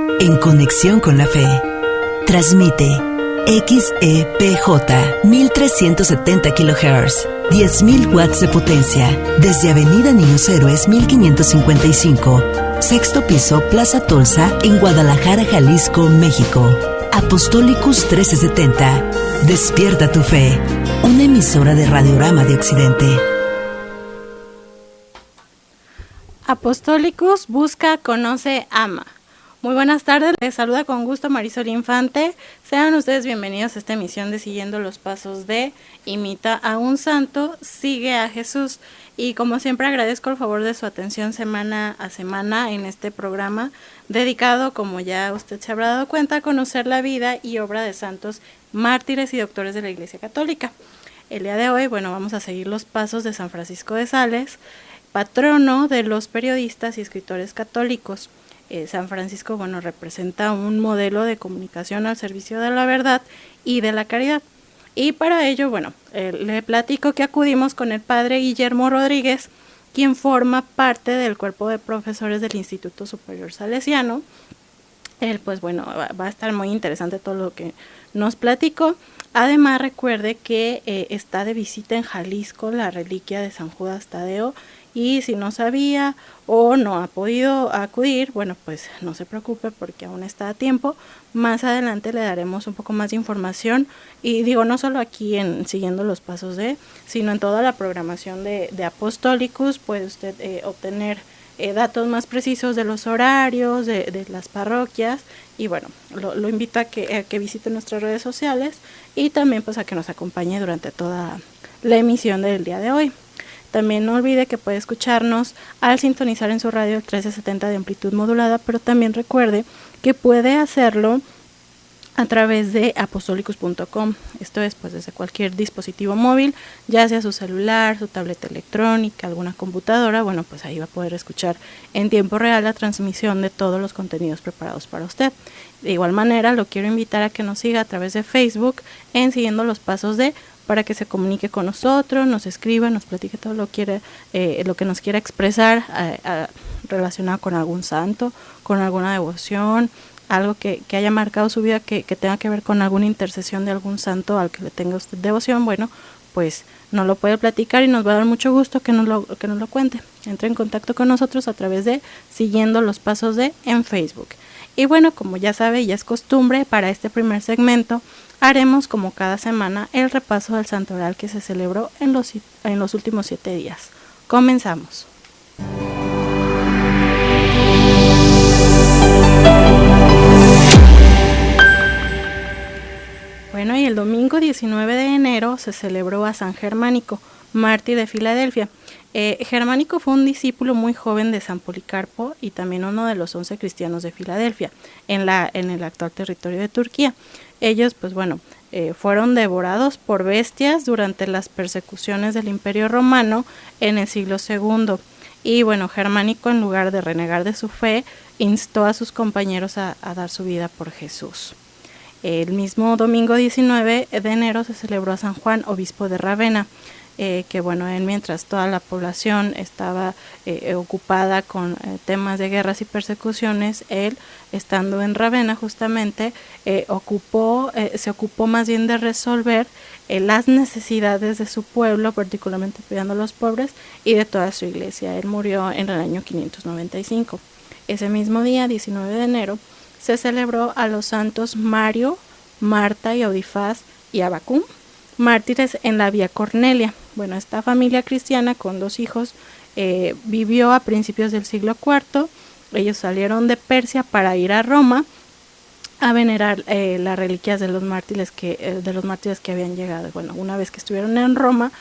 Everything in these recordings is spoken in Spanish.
En conexión con la fe. Transmite XEPJ 1370 kHz, 10.000 watts de potencia, desde Avenida Niños Héroes 1555, sexto piso, Plaza Tolsa, en Guadalajara, Jalisco, México. Apostolicus 1370. Despierta tu fe. Una emisora de Radiorama de Occidente. Apostolicus busca, conoce, ama. Muy buenas tardes, les saluda con gusto Marisol Infante. Sean ustedes bienvenidos a esta emisión de Siguiendo los Pasos de Imita a un Santo, Sigue a Jesús. Y como siempre agradezco el favor de su atención semana a semana en este programa dedicado, como ya usted se habrá dado cuenta, a conocer la vida y obra de santos, mártires y doctores de la Iglesia Católica. El día de hoy, vamos a seguir los pasos de San Francisco de Sales, patrono de los periodistas y escritores católicos. San Francisco, representa un modelo de comunicación al servicio de la verdad y de la caridad. Y para ello, le platico que acudimos con el padre Guillermo Rodríguez, quien forma parte del cuerpo de profesores del Instituto Superior Salesiano. Él, va a estar muy interesante todo lo que nos platicó. Además, recuerde que está de visita en Jalisco la reliquia de San Judas Tadeo. Y si no sabía o no ha podido acudir, no se preocupe porque aún está a tiempo. Más adelante le daremos un poco más de información. Y digo, no solo aquí en Siguiendo los Pasos de, sino en toda la programación de Apostolicus, puede usted obtener datos más precisos de los horarios, de las parroquias. Y lo invito a que visite nuestras redes sociales y también a que nos acompañe durante toda la emisión del día de hoy. También no olvide que puede escucharnos al sintonizar en su radio el 1370 de amplitud modulada, pero también recuerde que puede hacerlo a través de apostolicus.com. Esto es desde cualquier dispositivo móvil, ya sea su celular, su tableta electrónica, alguna computadora. Ahí va a poder escuchar en tiempo real la transmisión de todos los contenidos preparados para usted. De igual manera, lo quiero invitar a que nos siga a través de Facebook en Siguiendo los Pasos de, para que se comunique con nosotros, nos escriba, nos platique todo lo que nos quiera expresar relacionado con algún santo, con alguna devoción, algo que haya marcado su vida, que tenga que ver con alguna intercesión de algún santo al que le tenga usted devoción. Nos lo puede platicar y nos va a dar mucho gusto que nos lo cuente. Entre en contacto con nosotros a través de Siguiendo los Pasos de en Facebook. Y como ya sabe y ya es costumbre, para este primer segmento haremos como cada semana el repaso del santoral que se celebró en los últimos 7 días. Comenzamos. Y el domingo 19 de enero se celebró a San Germánico, mártir de Filadelfia. Germánico fue un discípulo muy joven de San Policarpo y también uno de los 11 cristianos de Filadelfia, en el actual territorio de Turquía. Ellos, fueron devorados por bestias durante las persecuciones del Imperio Romano en el siglo II. Y Germánico, en lugar de renegar de su fe, instó a sus compañeros a dar su vida por Jesús. El mismo domingo 19 de enero se celebró a San Juan, obispo de Rávena, él, mientras toda la población estaba ocupada con temas de guerras y persecuciones, él, estando en Rávena justamente, se ocupó más bien de resolver las necesidades de su pueblo, particularmente cuidando a los pobres, y de toda su iglesia. Él murió en el año 595. Ese mismo día, 19 de enero, se celebró a los santos Mario, Marta y Audifaz y Abacum, mártires en la Vía Cornelia. Esta familia cristiana con 2 hijos vivió a principios del siglo IV. Ellos salieron de Persia para ir a Roma a venerar las reliquias de los mártires que habían llegado. Una vez que estuvieron en Roma,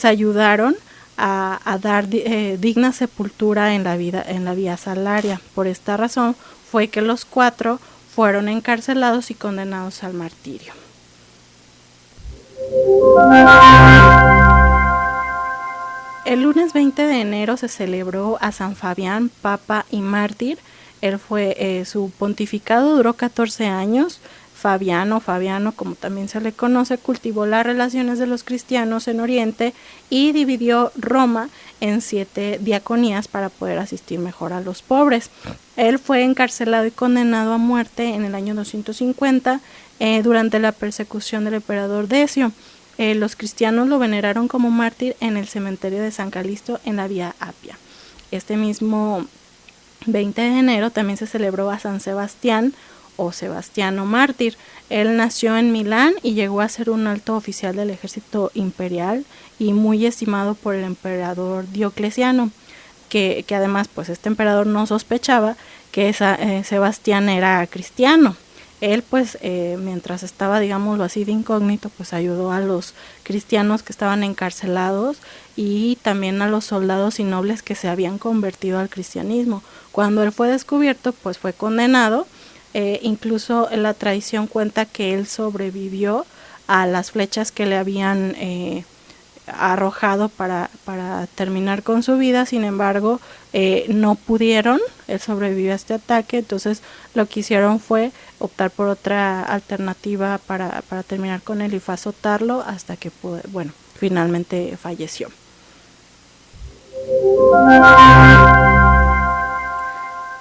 ayudaron a dar digna sepultura en la Vía Salaria. Por esta razón fue que los 4 fueron encarcelados y condenados al martirio. El lunes 20 de enero se celebró a San Fabián, papa y mártir. Su pontificado duró 14 años. Fabiano, como también se le conoce, cultivó las relaciones de los cristianos en Oriente y dividió Roma en 7 diaconías para poder asistir mejor a los pobres. Él fue encarcelado y condenado a muerte en el año 250 durante la persecución del emperador Decio. Los cristianos lo veneraron como mártir en el cementerio de San Calixto en la Vía Apia. Este mismo 20 de enero también se celebró a San Sebastián o Sebastiano mártir. Él nació en Milán y llegó a ser un alto oficial del ejército imperial y muy estimado por el emperador Diocleciano, que además pues este emperador no sospechaba que Sebastián era cristiano. Él pues mientras estaba, digámoslo así, de incógnito, pues ayudó a los cristianos que estaban encarcelados y también a los soldados y nobles que se habían convertido al cristianismo. Cuando él fue descubierto, pues fue condenado. Incluso la tradición cuenta que él sobrevivió a las flechas que le habían arrojado para terminar con su vida. Sin embargo, no pudieron, él sobrevivió a este ataque, entonces lo que hicieron fue optar por otra alternativa para terminar con él y fue azotarlo hasta que finalmente falleció.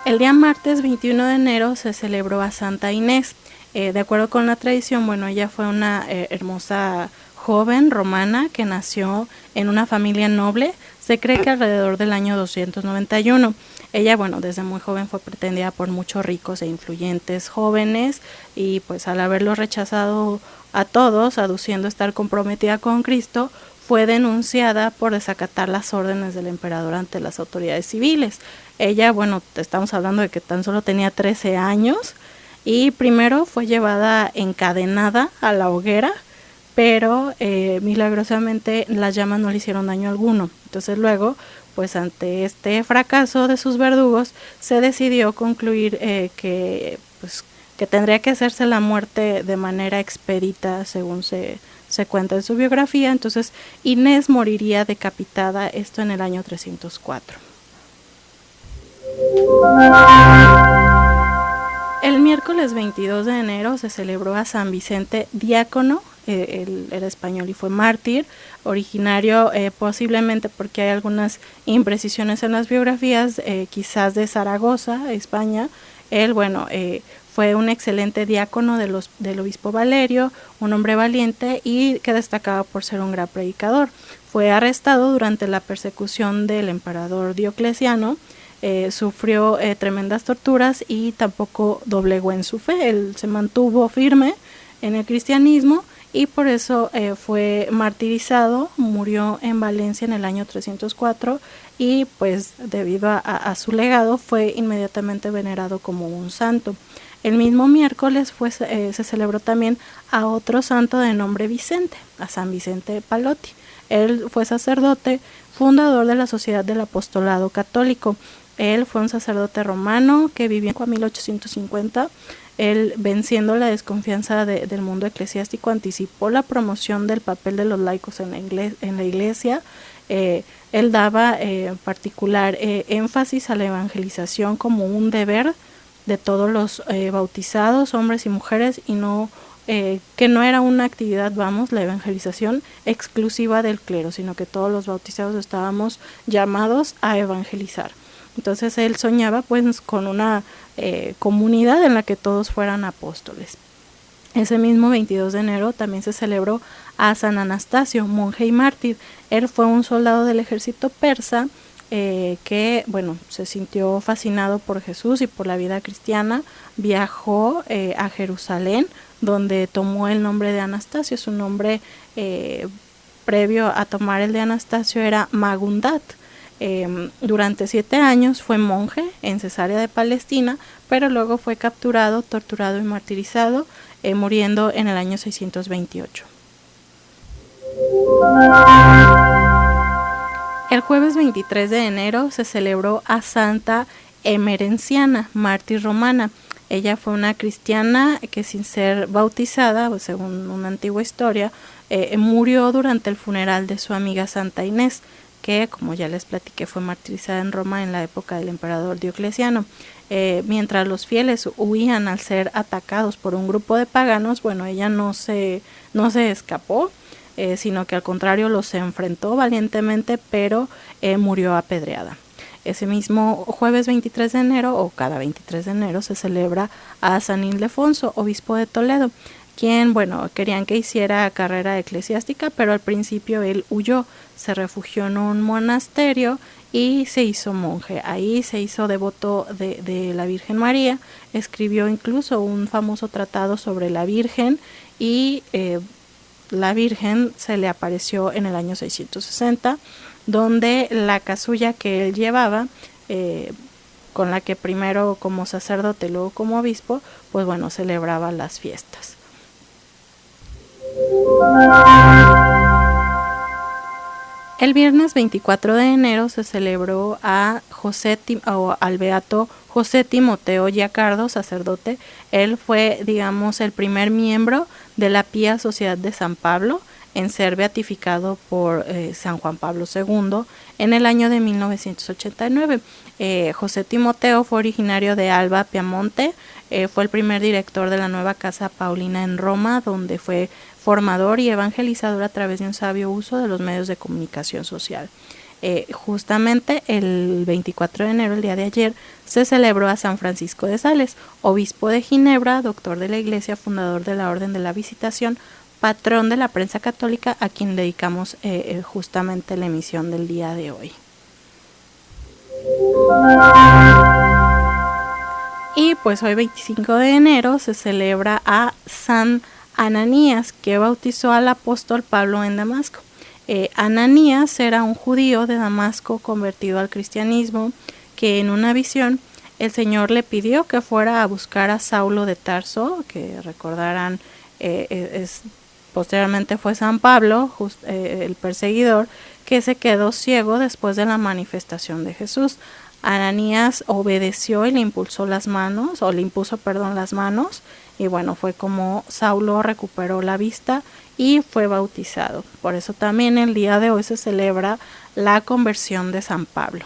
El día martes 21 de enero se celebró a Santa Inés. De acuerdo con la tradición, ella fue una hermosa joven romana que nació en una familia noble. Se cree que alrededor del año 291. Ella, desde muy joven fue pretendida por muchos ricos e influyentes jóvenes y pues al haberlo rechazado a todos, aduciendo estar comprometida con Cristo, fue denunciada por desacatar las órdenes del emperador ante las autoridades civiles. Ella, estamos hablando de que tan solo tenía 13 años y primero fue llevada encadenada a la hoguera, pero milagrosamente las llamas no le hicieron daño alguno. Entonces luego, pues ante este fracaso de sus verdugos, se decidió concluir que tendría que hacerse la muerte de manera expedita, según se cuenta en su biografía. Entonces Inés moriría decapitada, esto en el año 304. El miércoles 22 de enero se celebró a San Vicente diácono. Él era español y fue mártir, originario posiblemente, porque hay algunas imprecisiones en las biografías, quizás de Zaragoza, España. Él, fue un excelente diácono del obispo Valerio, un hombre valiente y que destacaba por ser un gran predicador. Fue arrestado durante la persecución del emperador Diocleciano, sufrió tremendas torturas y tampoco doblegó en su fe. Él se mantuvo firme en el cristianismo y por eso fue martirizado, murió en Valencia en el año 304 y pues debido a su legado fue inmediatamente venerado como un santo. El mismo miércoles se celebró también a otro santo de nombre Vicente, a San Vicente Pallotti. Él fue sacerdote, fundador de la Sociedad del Apostolado Católico. Él fue un sacerdote romano que vivió en 1850. Él, venciendo la desconfianza del mundo eclesiástico, anticipó la promoción del papel de los laicos en la iglesia. Él daba particular énfasis a la evangelización como un deber de todos los bautizados, hombres y mujeres, y que no era una actividad, la evangelización exclusiva del clero, sino que todos los bautizados estábamos llamados a evangelizar. Entonces él soñaba con una comunidad en la que todos fueran apóstoles. Ese mismo 22 de enero también se celebró a San Anastasio, monje y mártir. Él fue un soldado del ejército persa que se sintió fascinado por Jesús y por la vida cristiana. Viajó a Jerusalén, donde tomó el nombre de Anastasio. Su nombre previo a tomar el de Anastasio era Magundat. Durante 7 años fue monje en Cesarea de Palestina, pero luego fue capturado, torturado y martirizado, muriendo en el año 628. El jueves 23 de enero se celebró a Santa Emerenciana, mártir romana. Ella fue una cristiana que, sin ser bautizada, según una antigua historia, murió durante el funeral de su amiga Santa Inés, que, como ya les platiqué, fue martirizada en Roma en la época del emperador Diocleciano. Mientras los fieles huían al ser atacados por un grupo de paganos, bueno, ella no se escapó, sino que al contrario los enfrentó valientemente, pero murió apedreada. Ese mismo jueves 23 de enero, o cada 23 de enero, se celebra a San Ildefonso, obispo de Toledo, quien, bueno, querían que hiciera carrera eclesiástica, pero al principio él huyó, se refugió en un monasterio y se hizo monje. Ahí se hizo devoto de la Virgen María, escribió incluso un famoso tratado sobre la Virgen y la Virgen se le apareció en el año 660, donde la casulla que él llevaba, con la que primero como sacerdote, luego como obispo, pues bueno, celebraba las fiestas. El viernes 24 de enero se celebró al beato José Timoteo Giacardo, sacerdote. Él fue, digamos, el primer miembro de la Pía Sociedad de San Pablo en ser beatificado por San Juan Pablo II en el año de 1989. José Timoteo fue originario de Alba, Piamonte. Fue el primer director de la nueva Casa Paulina en Roma, donde fue formador y evangelizador a través de un sabio uso de los medios de comunicación social. Justamente el 24 de enero, el día de ayer, se celebró a San Francisco de Sales, obispo de Ginebra, doctor de la Iglesia, fundador de la Orden de la Visitación, patrón de la prensa católica, a quien dedicamos justamente la emisión del día de hoy. Y pues hoy 25 de enero se celebra a San Ananías, que bautizó al apóstol Pablo en Damasco. Ananías era un judío de Damasco convertido al cristianismo, que en una visión el Señor le pidió que fuera a buscar a Saulo de Tarso, que recordarán posteriormente fue San Pablo, el perseguidor, que se quedó ciego después de la manifestación de Jesús. Ananías obedeció y le impuso las manos, y bueno, fue como Saulo recuperó la vista y fue bautizado. Por eso también el día de hoy se celebra la conversión de San Pablo.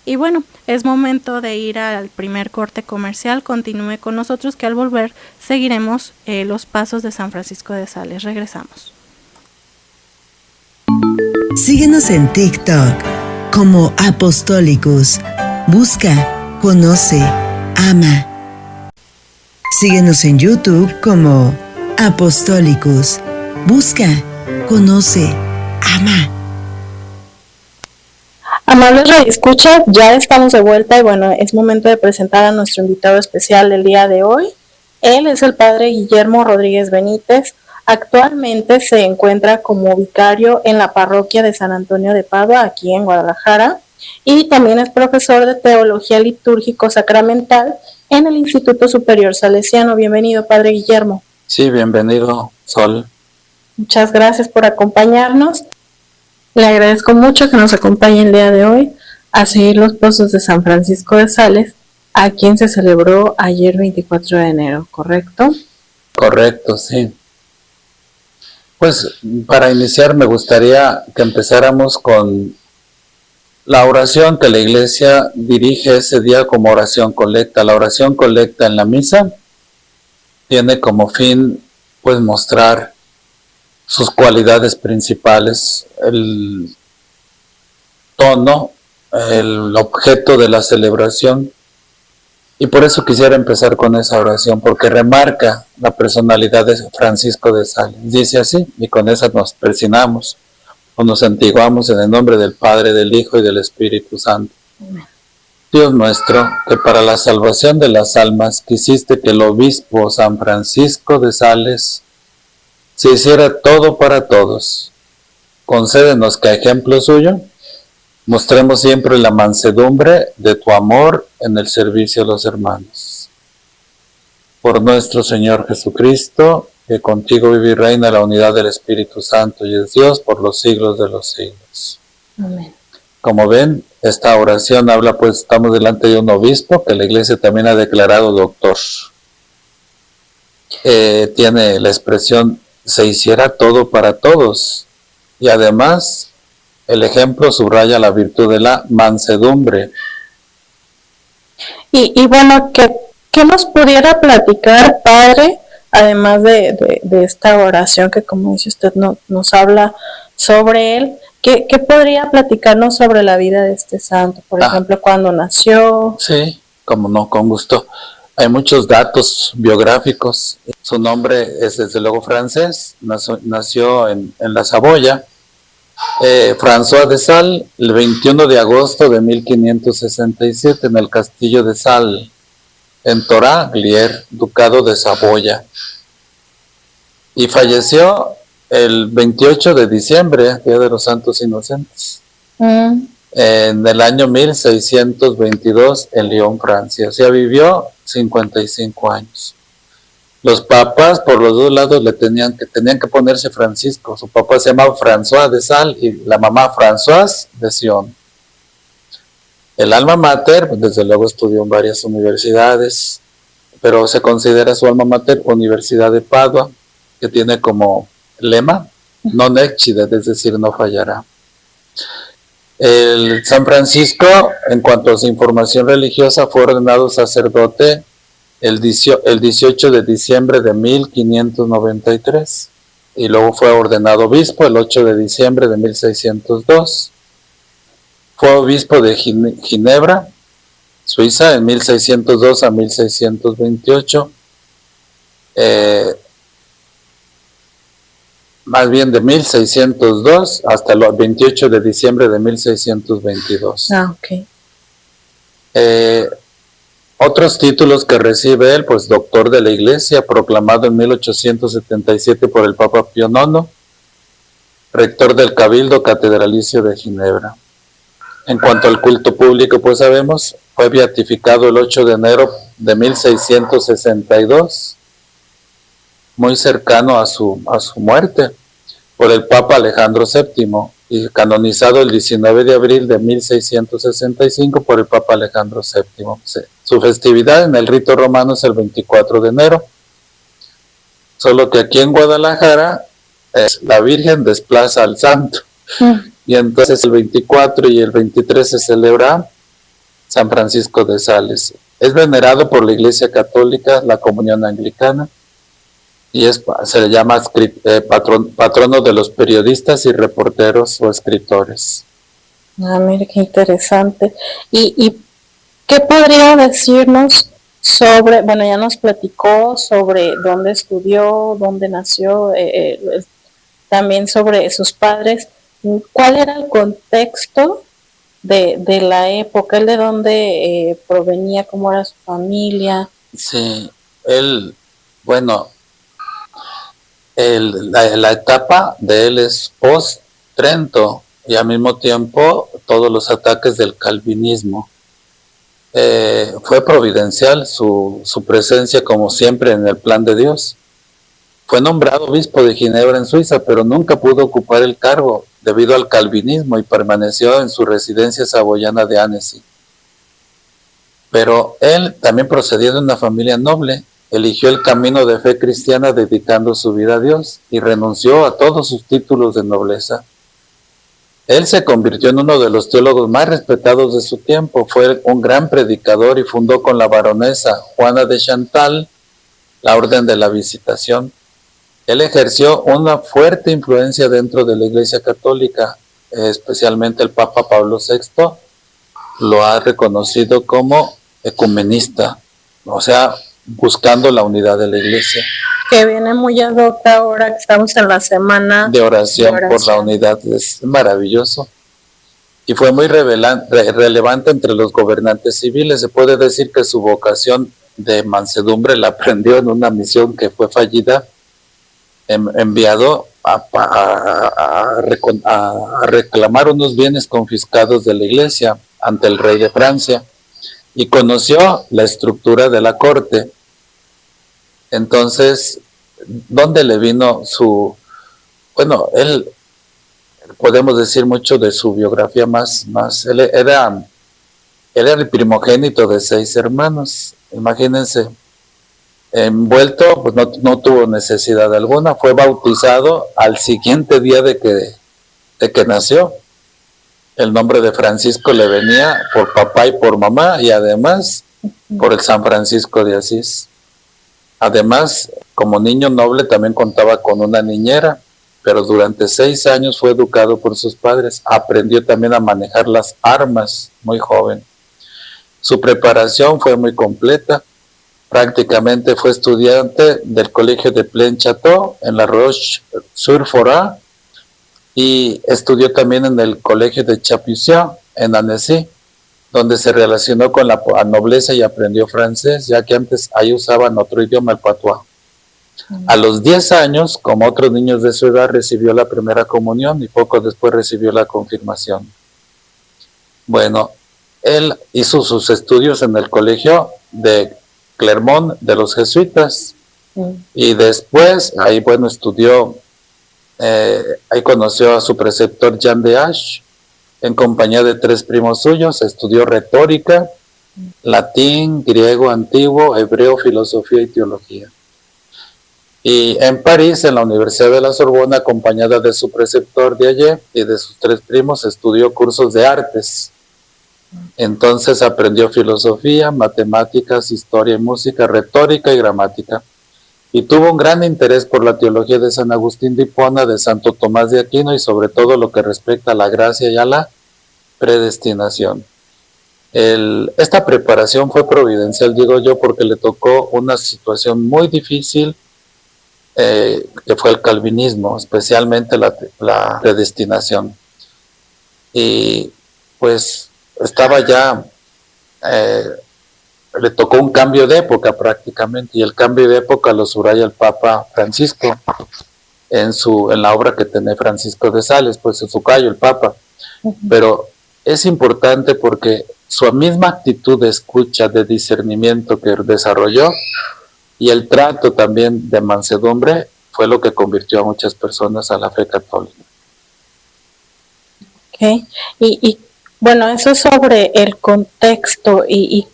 Y bueno, es momento de ir al primer corte comercial. Continúe con nosotros, que al volver seguiremos los pasos de San Francisco de Sales. Regresamos. Síguenos en TikTok como Apostolicus. Busca, conoce, ama. Síguenos en YouTube como Apostolicus. Busca, conoce, ama. Amables radioescuchas, ya estamos de vuelta y bueno, es momento de presentar a nuestro invitado especial del día de hoy. Él es el padre Guillermo Rodríguez Benítez. Actualmente se encuentra como vicario en la parroquia de San Antonio de Padua, aquí en Guadalajara, y también es profesor de Teología Litúrgico Sacramental en el Instituto Superior Salesiano. Bienvenido, padre Guillermo. Sí, bienvenido, Sol. Muchas gracias por acompañarnos. Le agradezco mucho que nos acompañe el día de hoy a seguir los pasos de San Francisco de Sales, a quien se celebró ayer 24 de enero, ¿correcto? Correcto, sí. Pues para iniciar me gustaría que empezáramos con la oración que la Iglesia dirige ese día como oración colecta. La oración colecta en la misa tiene como fin pues mostrar sus cualidades principales, el tono, el objeto de la celebración. Y por eso quisiera empezar con esa oración, porque remarca la personalidad de Francisco de Sales. Dice así, y con esa nos persignamos o nos santiguamos en el nombre del Padre, del Hijo y del Espíritu Santo. Amén. Dios nuestro, que para la salvación de las almas quisiste que el obispo San Francisco de Sales se hiciera todo para todos, concédenos que a ejemplo suyo mostremos siempre la mansedumbre de tu amor en el servicio a los hermanos. Por nuestro Señor Jesucristo, que contigo vive y reina la unidad del Espíritu Santo y es Dios por los siglos de los siglos. Amén. Como ven, esta oración habla, pues estamos delante de un obispo que la Iglesia también ha declarado doctor. Tiene la expresión se hiciera todo para todos y además el ejemplo subraya la virtud de la mansedumbre. Y bueno, ¿qué nos pudiera platicar, padre, además de esta oración que, como dice usted, nos habla sobre él? ¿Qué podría platicarnos sobre la vida de este santo? Por ejemplo, ¿cuándo nació? Sí, como no, con gusto. Hay muchos datos biográficos. Su nombre es desde luego francés, nació en la Saboya. François de Sales, el 21 de agosto de 1567 en el castillo de Sales, en Torá-Glier, ducado de Saboya. Y falleció el 28 de diciembre, Día de los Santos Inocentes, en el año 1622 en Lyon, Francia. O sea, vivió 55 años. Los papas por los dos lados tenían que ponerse Francisco. Su papá se llamaba François de Sales y la mamá Françoise de Sion. El alma mater, desde luego estudió en varias universidades, pero se considera su alma mater Universidad de Padua, que tiene como lema non excide, es decir, no fallará. El San Francisco, en cuanto a su información religiosa, fue ordenado sacerdote el 18 de diciembre de 1593 y luego fue ordenado obispo el 8 de diciembre de 1602. Fue obispo de Ginebra, Suiza, en 1602 a 1628. Más bien de 1602 hasta el 28 de diciembre de 1622. Ok. Otros títulos que recibe él, pues doctor de la Iglesia, proclamado en 1877 por el Papa Pío IX, rector del Cabildo Catedralicio de Ginebra. En cuanto al culto público, pues sabemos, fue beatificado el 8 de enero de 1662, muy cercano a su muerte, por el Papa Alejandro VII, y canonizado el 19 de abril de 1665 por el Papa Alejandro VII. Su festividad en el rito romano es el 24 de enero, solo que aquí en Guadalajara la Virgen desplaza al santo, y entonces el 24 y el 23 se celebra San Francisco de Sales. Es venerado por la Iglesia Católica, la Comunión Anglicana, y se le llama patrono de los periodistas y reporteros o escritores. Mira qué interesante. ¿Y qué podría decirnos sobre, bueno, ya nos platicó sobre dónde estudió, dónde nació, también sobre sus padres? ¿Cuál era el contexto de la época? ¿El de dónde provenía? ¿Cómo era su familia? Sí, él, bueno, la etapa de él es post-Trento y al mismo tiempo todos los ataques del calvinismo. Fue providencial su presencia, como siempre, en el plan de Dios. Fue nombrado obispo de Ginebra en Suiza, pero nunca pudo ocupar el cargo debido al calvinismo y permaneció en su residencia saboyana de Annecy. Pero él, también procedía de una familia noble, eligió el camino de fe cristiana dedicando su vida a Dios y renunció a todos sus títulos de nobleza. Él se convirtió en uno de los teólogos más respetados de su tiempo, fue un gran predicador y fundó con la baronesa Juana de Chantal la Orden de la Visitación. Él ejerció una fuerte influencia dentro de la Iglesia Católica, especialmente el Papa Pablo VI lo ha reconocido como ecumenista, o sea, buscando la unidad de la Iglesia. Que viene muy ad hoc ahora que estamos en la semana de oración por la unidad, es maravilloso. Y fue muy relevante entre los gobernantes civiles. Se puede decir que su vocación de mansedumbre la aprendió en una misión que fue fallida, enviado a reclamar unos bienes confiscados de la Iglesia ante el rey de Francia, y conoció la estructura de la corte. Entonces, ¿dónde le vino su... Bueno, él, podemos decir mucho de su biografía más él era el primogénito de 6 hermanos, imagínense, envuelto, pues no tuvo necesidad alguna, fue bautizado al siguiente día de que nació, El nombre de Francisco le venía por papá y por mamá, y además por el San Francisco de Asís. Además, como niño noble también contaba con una niñera, pero durante 6 años fue educado por sus padres. Aprendió también a manejar las armas muy joven. Su preparación fue muy completa. Prácticamente fue estudiante del colegio de Plain-Château en la Roche-sur-Forat y estudió también en el colegio de Chapuisat en Annecy, donde se relacionó con la nobleza y aprendió francés, ya que antes ahí usaban otro idioma, el patois. A los 10 años, como otros niños de su edad, recibió la primera comunión y poco después recibió la confirmación. Bueno, él hizo sus estudios en el colegio de Clermont de los jesuitas y después ahí, bueno, estudió, ahí conoció a su preceptor Jean de Ache en compañía de 3 primos suyos. Estudió retórica, latín, griego antiguo, hebreo, filosofía y teología. Y en París, en la Universidad de la Sorbona, acompañada de su preceptor de allí y de sus 3 primos, estudió cursos de artes. Entonces aprendió filosofía, matemáticas, historia y música, retórica y gramática. Y tuvo un gran interés por la teología de San Agustín de Hipona, de Santo Tomás de Aquino y sobre todo lo que respecta a la gracia y a la predestinación. Esta preparación fue providencial, digo yo, porque le tocó una situación muy difícil, que fue el calvinismo, especialmente la predestinación. Y pues estaba ya, le tocó un cambio de época prácticamente, y el cambio de época lo subraya el Papa Francisco en la obra que tiene Francisco de Sales, pues en su callo el Papa. Pero es importante porque su misma actitud de escucha, de discernimiento que desarrolló, y el trato también de mansedumbre fue lo que convirtió a muchas personas a la fe católica. Okay. Y bueno, eso es sobre el contexto y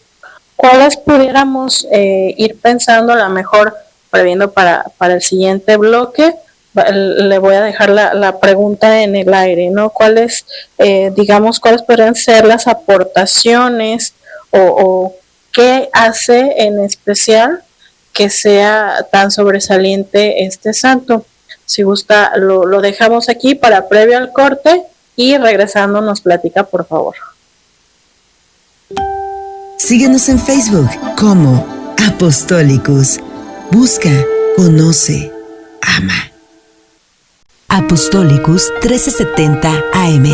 cuáles pudiéramos ir pensando a lo mejor previendo para el siguiente bloque. Le voy a dejar la pregunta en el aire, ¿no? ¿Cuáles, digamos, cuáles podrían ser las aportaciones o qué hace en especial que sea tan sobresaliente este santo? Si gusta, lo dejamos aquí para previo al corte y regresando nos platica, por favor. Síguenos en Facebook como Apostolicus. Busca, conoce, ama. Apostolicus 1370 AM.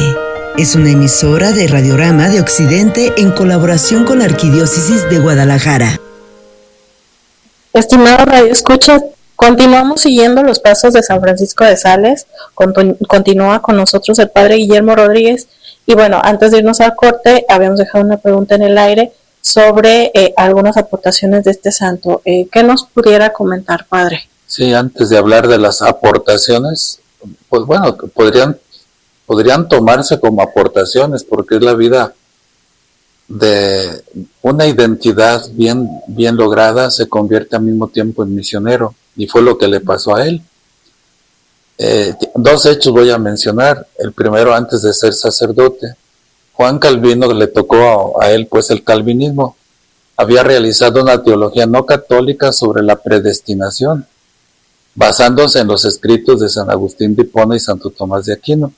Es una emisora de Radiorama de Occidente en colaboración con la Arquidiócesis de Guadalajara. Estimado Radio Escucha, continuamos siguiendo los pasos de San Francisco de Sales. Continúa con nosotros el Padre Guillermo Rodríguez. Y bueno, antes de irnos al corte, habíamos dejado una pregunta en el aire sobre algunas aportaciones de este santo. ¿Qué nos pudiera comentar, Padre? Sí, antes de hablar de las aportaciones, pues bueno, podrían tomarse como aportaciones porque es la vida de una identidad bien lograda, se convierte al mismo tiempo en misionero, y fue lo que le pasó a él. 2 hechos voy a mencionar. El primero, antes de ser sacerdote, Juan Calvino, le tocó a él pues el calvinismo. Había realizado una teología no católica sobre la predestinación, basándose en los escritos de San Agustín de Hipona y Santo Tomás de Aquino.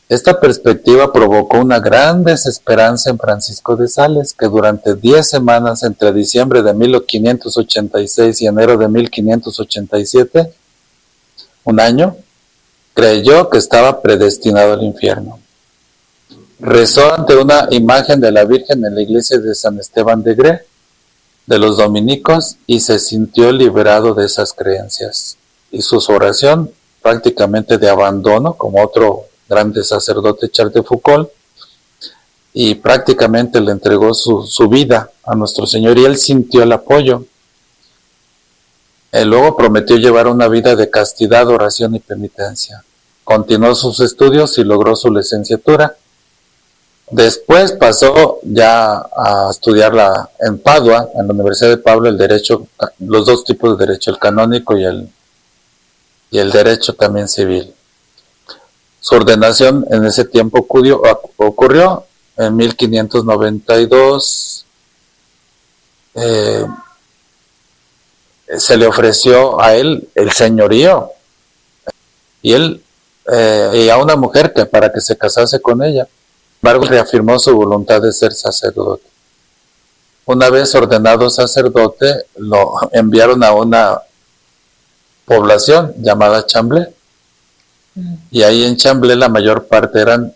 Esta perspectiva provocó una gran desesperanza en Francisco de Sales, que durante 10 semanas entre diciembre de 1586 y enero de 1587, un año, creyó que estaba predestinado al infierno. Rezó ante una imagen de la Virgen en la iglesia de San Esteban de Gré, de los dominicos, y se sintió liberado de esas creencias. Hizo su oración prácticamente de abandono, como otro grande sacerdote, Charles de Foucauld, y prácticamente le entregó su vida a nuestro Señor, y él sintió el apoyo. Él luego prometió llevar una vida de castidad, oración y penitencia. Continuó sus estudios y logró su licenciatura. Después pasó ya a estudiar en Padua, en la Universidad de Padua, el derecho, los 2 tipos de derecho, el canónico y el derecho también civil. Su ordenación en ese tiempo ocurrió en 1592. Se le ofreció a él el señorío y a una mujer para que se casase con ella. Sin embargo, reafirmó su voluntad de ser sacerdote. Una vez ordenado sacerdote, lo enviaron a una población llamada Chamblé. Y ahí en Chamblé la mayor parte eran,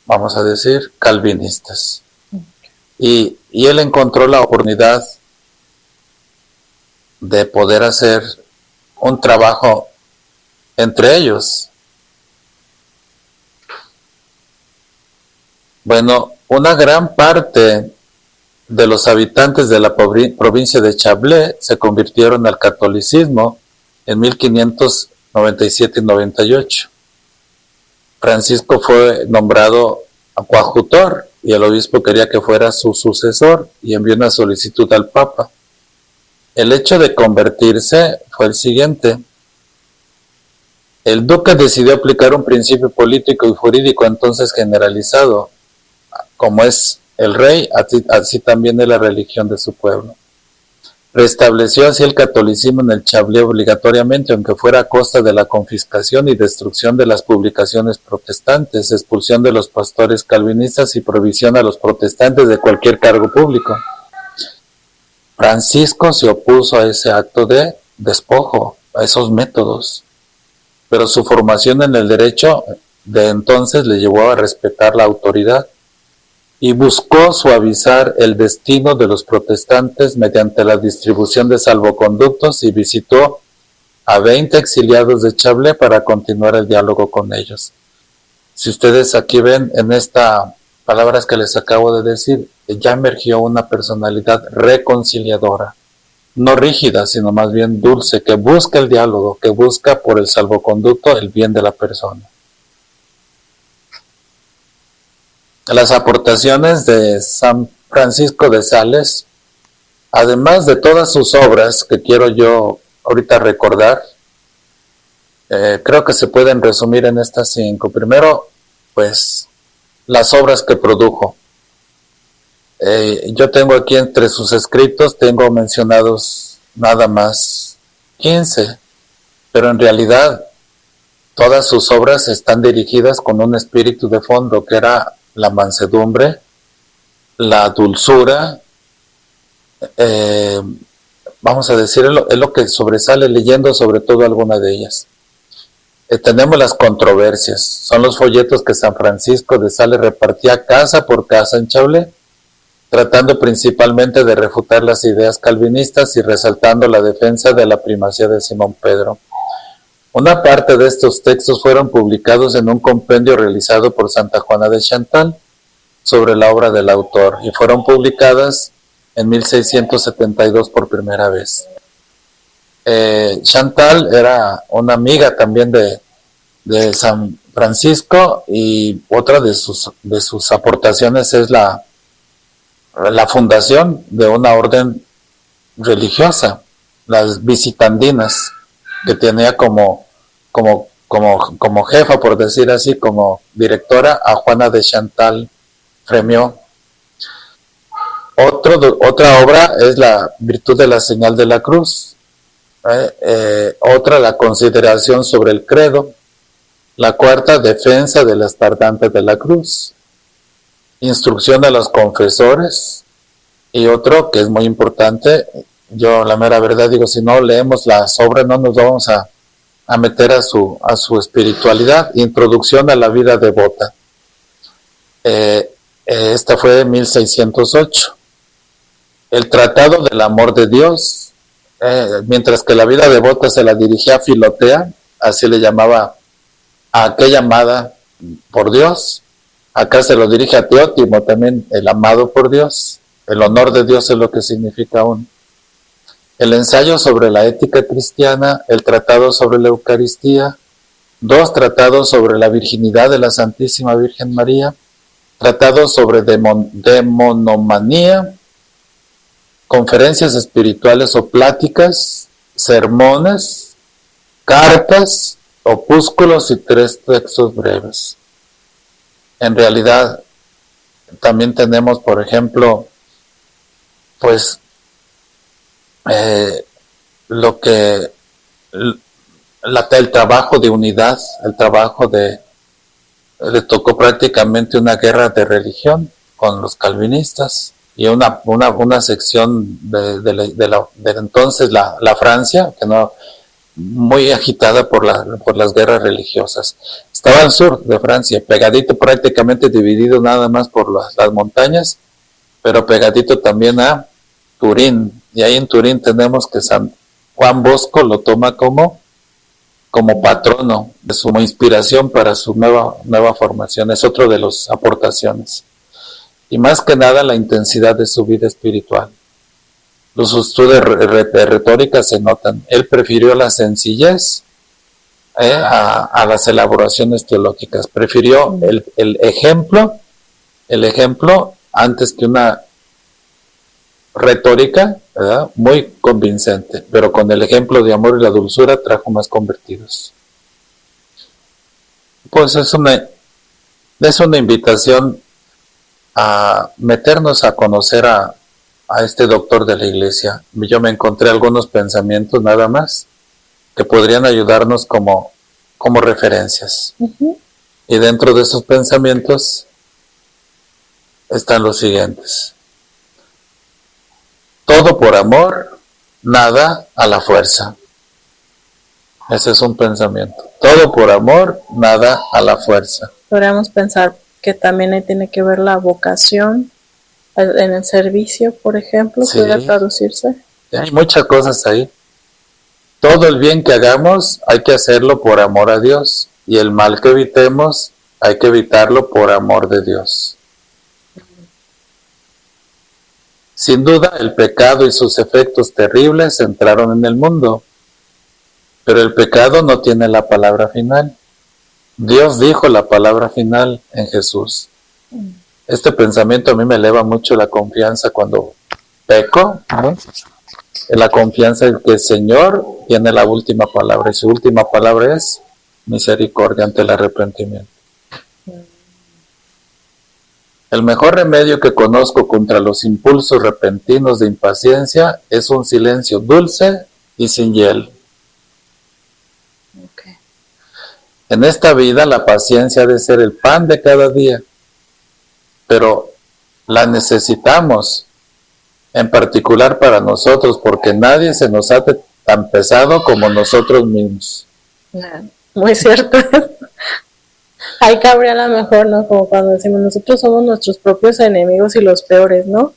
vamos a decir, calvinistas. Y él encontró la oportunidad de poder hacer un trabajo entre ellos. Bueno, una gran parte de los habitantes de la provincia de Chablé se convirtieron al catolicismo en 1597 y 98. Francisco fue nombrado coadjutor y el obispo quería que fuera su sucesor y envió una solicitud al Papa. El hecho de convertirse fue el siguiente. El duque decidió aplicar un principio político y jurídico entonces generalizado. Como es el rey, así también es la religión de su pueblo. Restableció así el catolicismo en el Chablé obligatoriamente, aunque fuera a costa de la confiscación y destrucción de las publicaciones protestantes, expulsión de los pastores calvinistas y prohibición a los protestantes de cualquier cargo público. Francisco se opuso a ese acto de despojo, a esos métodos, pero su formación en el derecho de entonces le llevó a respetar la autoridad y buscó suavizar el destino de los protestantes mediante la distribución de salvoconductos y visitó a 20 exiliados de Chablé para continuar el diálogo con ellos. Si ustedes aquí ven en estas palabras que les acabo de decir, ya emergió una personalidad reconciliadora, no rígida, sino más bien dulce, que busca el diálogo, que busca por el salvoconducto el bien de la persona. Las aportaciones de San Francisco de Sales, además de todas sus obras que quiero yo ahorita recordar, creo que se pueden resumir en estas 5. Primero, pues, las obras que produjo. Yo tengo aquí entre sus escritos, tengo mencionados nada más 15, pero en realidad todas sus obras están dirigidas con un espíritu de fondo, que era la mansedumbre, la dulzura, vamos a decirlo, es lo que sobresale leyendo sobre todo alguna de ellas. Tenemos las controversias, son los folletos que San Francisco de Sales repartía casa por casa en Chablé, tratando principalmente de refutar las ideas calvinistas y resaltando la defensa de la primacía de Simón Pedro. Una parte de estos textos fueron publicados en un compendio realizado por Santa Juana de Chantal sobre la obra del autor y fueron publicadas en 1672 por primera vez. Chantal era una amiga también de San Francisco y otra de sus aportaciones es la fundación de una orden religiosa, las visitandinas, que tenía como jefa, por decir así, como directora a Juana de Chantal Fremiot. Otra obra es la virtud de la señal de la cruz. Otra, la consideración sobre el credo. La cuarta, defensa de las tardantes de la cruz. Instrucción a los confesores. Y otro que es muy importante, yo la mera verdad digo, si no leemos las obras no nos vamos a meter a su espiritualidad. Introducción a la vida devota. Esta fue de 1608. El Tratado del Amor de Dios, mientras que la vida devota se la dirigía a Filotea, así le llamaba a aquella amada por Dios. Acá se lo dirige a Teótimo, también el amado por Dios. El honor de Dios es lo que significa aún. El ensayo sobre la ética cristiana, el tratado sobre la Eucaristía, 2 tratados sobre la virginidad de la Santísima Virgen María, tratados sobre demonomanía, conferencias espirituales o pláticas, sermones, cartas, opúsculos y 3 textos breves. En realidad, también tenemos, por ejemplo, pues, lo que el trabajo de unidad, el trabajo le tocó prácticamente una guerra de religión con los calvinistas y una sección de entonces la Francia, que no, muy agitada por las guerras religiosas. Estaba al sur de Francia, pegadito, prácticamente dividido nada más por las montañas, pero pegadito también a Turín. Y ahí en Turín tenemos que San Juan Bosco lo toma como patrono de su inspiración para su nueva formación. Es otro de las aportaciones. Y más que nada la intensidad de su vida espiritual. Los estudios de retórica se notan. Él prefirió la sencillez a las elaboraciones teológicas. Prefirió el ejemplo antes que una retórica, ¿verdad?, muy convincente, pero con el ejemplo de amor y la dulzura trajo más convertidos. Pues es una invitación a meternos a conocer a este doctor de la iglesia. Yo me encontré algunos pensamientos nada más que podrían ayudarnos como referencias. Uh-huh. Y dentro de esos pensamientos están los siguientes: todo por amor, nada a la fuerza. Ese es un pensamiento. Todo por amor, nada a la fuerza. Podríamos pensar que también ahí tiene que ver la vocación en el servicio, por ejemplo, sí. ¿Podría traducirse? Hay muchas cosas ahí. Todo el bien que hagamos hay que hacerlo por amor a Dios, y el mal que evitemos hay que evitarlo por amor de Dios. Sin duda, el pecado y sus efectos terribles entraron en el mundo, pero el pecado no tiene la palabra final. Dios dijo la palabra final en Jesús. Este pensamiento a mí me eleva mucho la confianza cuando peco, ¿no? La confianza en que el Señor tiene la última palabra, y su última palabra es misericordia ante el arrepentimiento. El mejor remedio que conozco contra los impulsos repentinos de impaciencia es un silencio dulce y sin hiel. Okay. En esta vida la paciencia ha de ser el pan de cada día, pero la necesitamos en particular para nosotros, porque nadie se nos hace tan pesado como nosotros mismos. Muy cierto. Ahí cabría a lo mejor, ¿no? Como cuando decimos, nosotros somos nuestros propios enemigos y los peores, ¿no?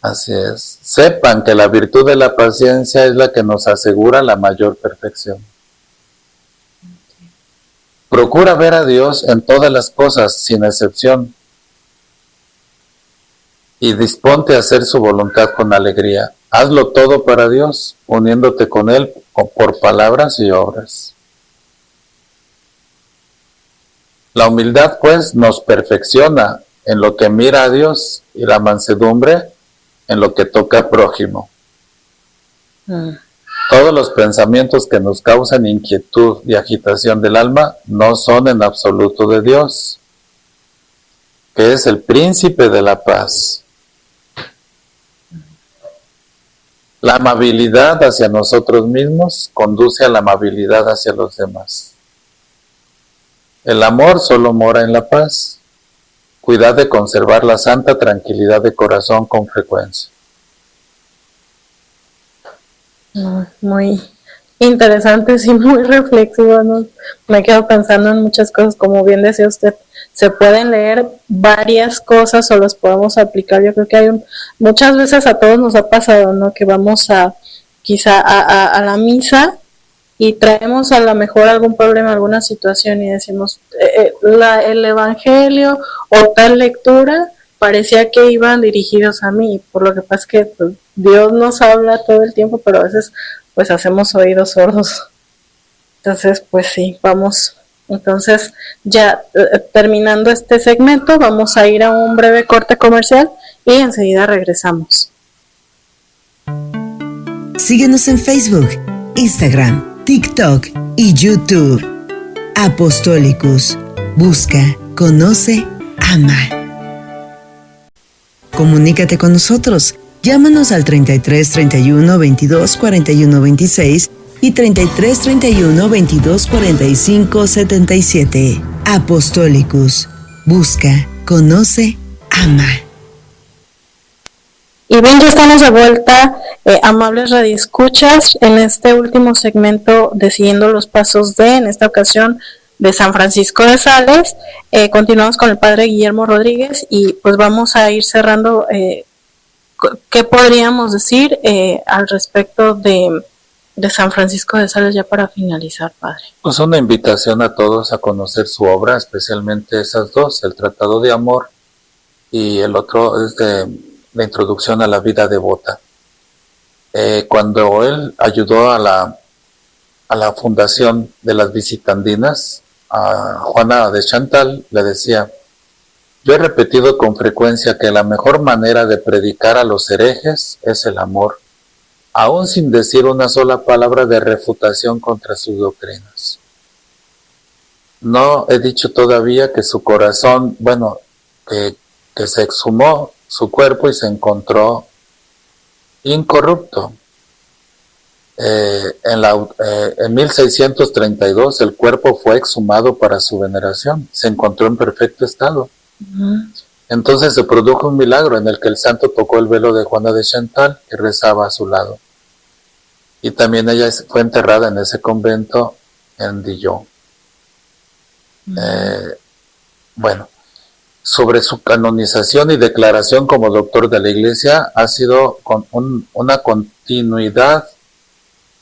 Así es. Sepan que la virtud de la paciencia es la que nos asegura la mayor perfección. Okay. Procura ver a Dios en todas las cosas, sin excepción, y disponte a hacer su voluntad con alegría. Hazlo todo para Dios, uniéndote con Él por palabras y obras. La humildad, pues, nos perfecciona en lo que mira a Dios, y la mansedumbre en lo que toca al prójimo. Todos los pensamientos que nos causan inquietud y agitación del alma no son en absoluto de Dios, que es el príncipe de la paz. La amabilidad hacia nosotros mismos conduce a la amabilidad hacia los demás. El amor solo mora en la paz. Cuidad de conservar la santa tranquilidad de corazón con frecuencia. Muy interesantes y muy reflexivos, ¿no? Me quedo pensando en muchas cosas, como bien decía usted, se pueden leer varias cosas o las podemos aplicar. Yo creo que muchas veces a todos nos ha pasado, ¿no? Que vamos quizá a la misa y traemos a lo mejor algún problema, alguna situación, y decimos, el evangelio o tal lectura parecía que iban dirigidos a mí, por lo que pasa es que pues, Dios nos habla todo el tiempo, pero a veces pues hacemos oídos sordos. Entonces pues sí, vamos. Entonces ya terminando este segmento, vamos a ir a un breve corte comercial y enseguida regresamos. Síguenos en Facebook, Instagram, TikTok y YouTube. Apostolicus. Busca, conoce, ama. Comunícate con nosotros. Llámanos al 33 31 22 41 26 y 33 31 22 45 77. Apostolicus. Busca, conoce, ama. Y bien, ya estamos de vuelta, amables radioescuchas, en este último segmento de Siguiendo los Pasos de, en esta ocasión, de San Francisco de Sales. Continuamos con el padre Guillermo Rodríguez y pues vamos a ir cerrando. ¿Qué podríamos decir al respecto de San Francisco de Sales ya para finalizar, padre? Pues una invitación a todos a conocer su obra, especialmente esas dos, el Tratado de Amor y el otro es de la Introducción a la Vida Devota. Cuando él ayudó a la fundación de las visitandinas, a Juana de Chantal, le decía: yo he repetido con frecuencia que la mejor manera de predicar a los herejes es el amor, aún sin decir una sola palabra de refutación contra sus doctrinas. No he dicho todavía que su corazón, que se exhumó su cuerpo y se encontró incorrupto. En 1632 el cuerpo fue exhumado para su veneración, se encontró en perfecto estado. Entonces se produjo un milagro en el que el santo tocó el velo de Juana de Chantal, que rezaba a su lado. Y también ella fue enterrada en ese convento en Dijon. Sobre su canonización y declaración como doctor de la Iglesia, ha sido con una continuidad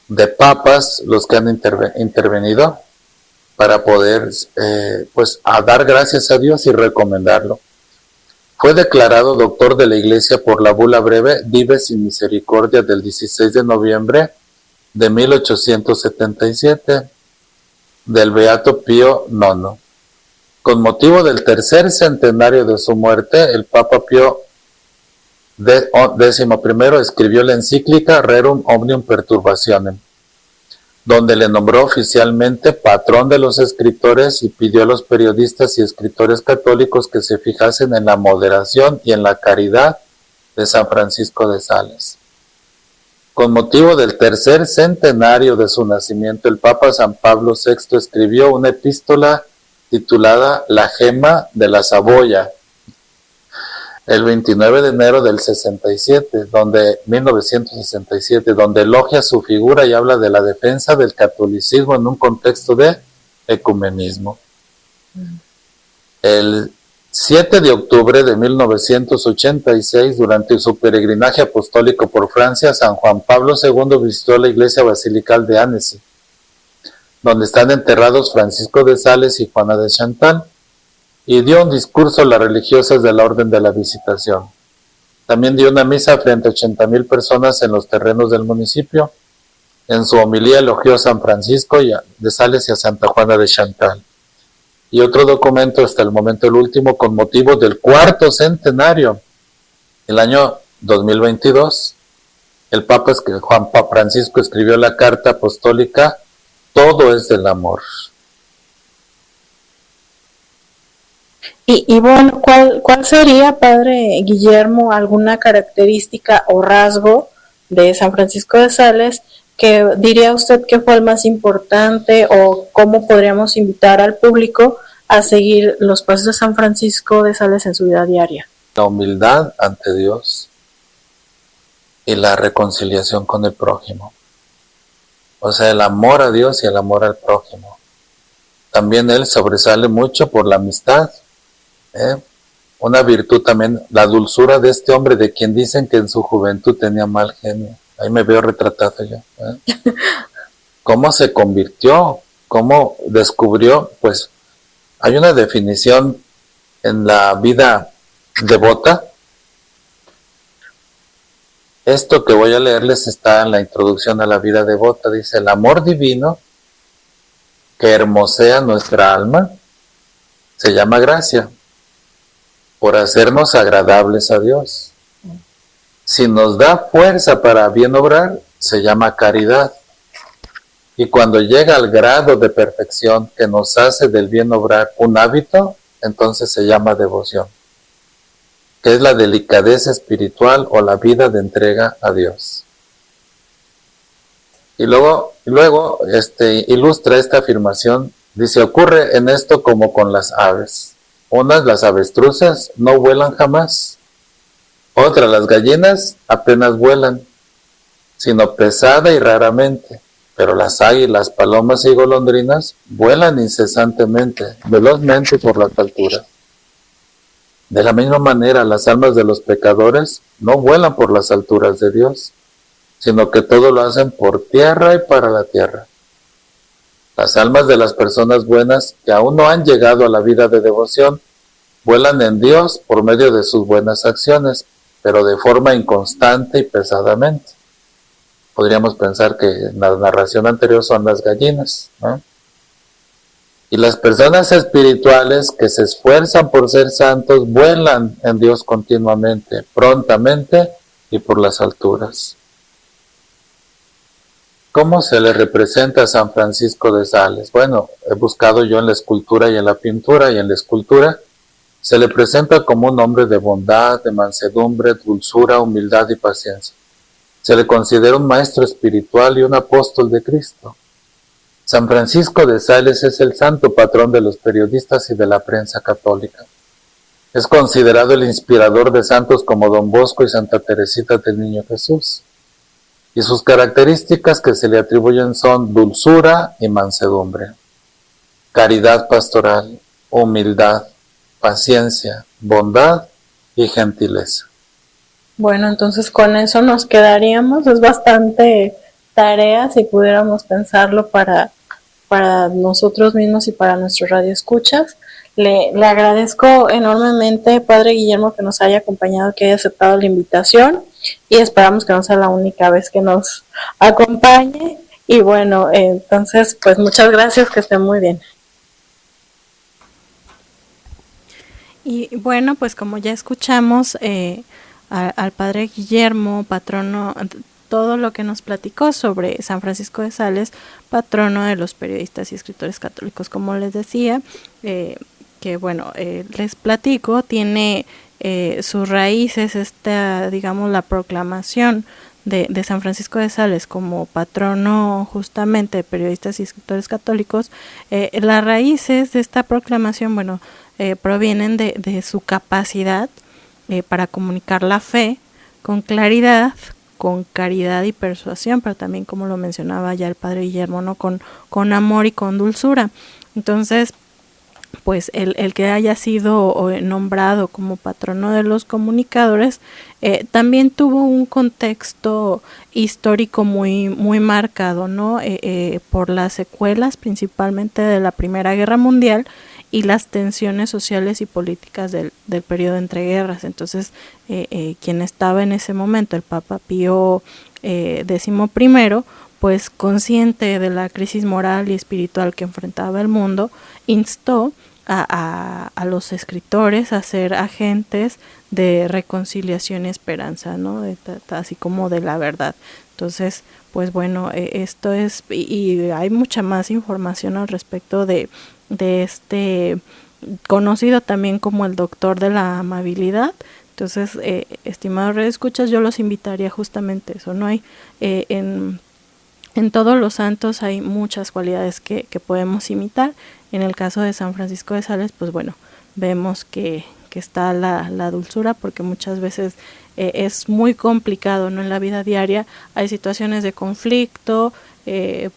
de papas los que han intervenido para poder a dar gracias a Dios y recomendarlo. Fue declarado doctor de la Iglesia por la bula breve Dives y Misericordia del 16 de noviembre de 1877 del Beato Pío IX. Con motivo del tercer centenario de su muerte, el Papa Pío XI escribió la encíclica Rerum Omnium Perturbationem, donde le nombró oficialmente patrón de los escritores y pidió a los periodistas y escritores católicos que se fijasen en la moderación y en la caridad de San Francisco de Sales. Con motivo del tercer centenario de su nacimiento, el Papa San Pablo VI escribió una epístola titulada La Gema de la Saboya, el 29 de enero del 1967, donde elogia su figura y habla de la defensa del catolicismo en un contexto de ecumenismo. El 7 de octubre de 1986, durante su peregrinaje apostólico por Francia, San Juan Pablo II visitó la iglesia basilical de Annecy, donde están enterrados Francisco de Sales y Juana de Chantal, y dio un discurso a las religiosas de la Orden de la Visitación. También dio una misa frente a 80,000 personas en los terrenos del municipio. En su homilía elogió a San Francisco de Sales y a Santa Juana de Chantal. Y otro documento, hasta el momento el último, con motivo del cuarto centenario, el año 2022, el Papa Juan Francisco escribió la carta apostólica Todo es del amor. Y bueno, ¿cuál sería, padre Guillermo, alguna característica o rasgo de San Francisco de Sales que diría usted que fue el más importante, o cómo podríamos invitar al público a seguir los pasos de San Francisco de Sales en su vida diaria? La humildad ante Dios y la reconciliación con el prójimo. O sea, el amor a Dios y el amor al prójimo. También él sobresale mucho por la amistad. Una virtud también, la dulzura de este hombre, de quien dicen que en su juventud tenía mal genio. Ahí me veo retratado yo. ¿Cómo se convirtió? ¿Cómo descubrió? Pues hay una definición en la vida devota. Esto que voy a leerles está en la introducción a la vida devota. Dice: el amor divino que hermosea nuestra alma se llama gracia, por hacernos agradables a Dios. Si nos da fuerza para bien obrar, se llama caridad. Y cuando llega al grado de perfección que nos hace del bien obrar un hábito, entonces se llama devoción, que es la delicadeza espiritual o la vida de entrega a Dios. Y luego ilustra esta afirmación, dice, ocurre en esto como con las aves. Unas, las avestruces, no vuelan jamás. Otras, las gallinas, apenas vuelan, sino pesada y raramente. Pero las águilas, palomas y golondrinas vuelan incesantemente, velozmente por las alturas. De la misma manera, las almas de los pecadores no vuelan por las alturas de Dios, sino que todo lo hacen por tierra y para la tierra. Las almas de las personas buenas que aún no han llegado a la vida de devoción, vuelan en Dios por medio de sus buenas acciones, pero de forma inconstante y pesadamente. Podríamos pensar que en la narración anterior son las gallinas, ¿no? Y las personas espirituales que se esfuerzan por ser santos, vuelan en Dios continuamente, prontamente y por las alturas. ¿Cómo se le representa a San Francisco de Sales? Bueno, he buscado yo en la escultura y en la pintura, y en la escultura se le presenta como un hombre de bondad, de mansedumbre, dulzura, humildad y paciencia. Se le considera un maestro espiritual y un apóstol de Cristo. San Francisco de Sales es el santo patrón de los periodistas y de la prensa católica. Es considerado el inspirador de santos como Don Bosco y Santa Teresita del Niño Jesús. Y sus características que se le atribuyen son dulzura y mansedumbre, caridad pastoral, humildad, paciencia, bondad y gentileza. Bueno, entonces con eso nos quedaríamos. Es bastante tarea si pudiéramos pensarlo para nosotros mismos y para nuestros radioescuchas. Le agradezco enormemente, Padre Guillermo, que nos haya acompañado, que haya aceptado la invitación, y esperamos que no sea la única vez que nos acompañe. Y bueno, entonces, pues muchas gracias, que estén muy bien. Y bueno, pues como ya escuchamos al Padre Guillermo, patrono, todo lo que nos platicó sobre San Francisco de Sales, patrono de los periodistas y escritores católicos, como les decía, que bueno, les platico, tiene sus raíces, digamos, la proclamación de San Francisco de Sales como patrono justamente de periodistas y escritores católicos. Las raíces de esta proclamación, bueno, provienen de su capacidad para comunicar la fe con claridad, con caridad y persuasión, pero también, como lo mencionaba ya el Padre Guillermo, ¿no? Con amor y con dulzura. Entonces, pues el que haya sido nombrado como patrono de los comunicadores también tuvo un contexto histórico muy marcado, ¿no? Por las secuelas principalmente de la Primera Guerra Mundial y las tensiones sociales y políticas del periodo entre guerras. Entonces, quien estaba en ese momento, el Papa Pío XI, pues consciente de la crisis moral y espiritual que enfrentaba el mundo, instó a los escritores a ser agentes de reconciliación y esperanza, ¿no? Así como de la verdad. Entonces, pues bueno, esto es, y hay mucha más información al respecto de este conocido también como el doctor de la amabilidad. Entonces, estimados redescuchas, yo los invitaría justamente a eso, ¿no? Hay en todos los santos hay muchas cualidades que podemos imitar. En el caso de San Francisco de Sales, pues bueno, vemos que está la dulzura, porque muchas veces es muy complicado, ¿no? En la vida diaria hay situaciones de conflicto,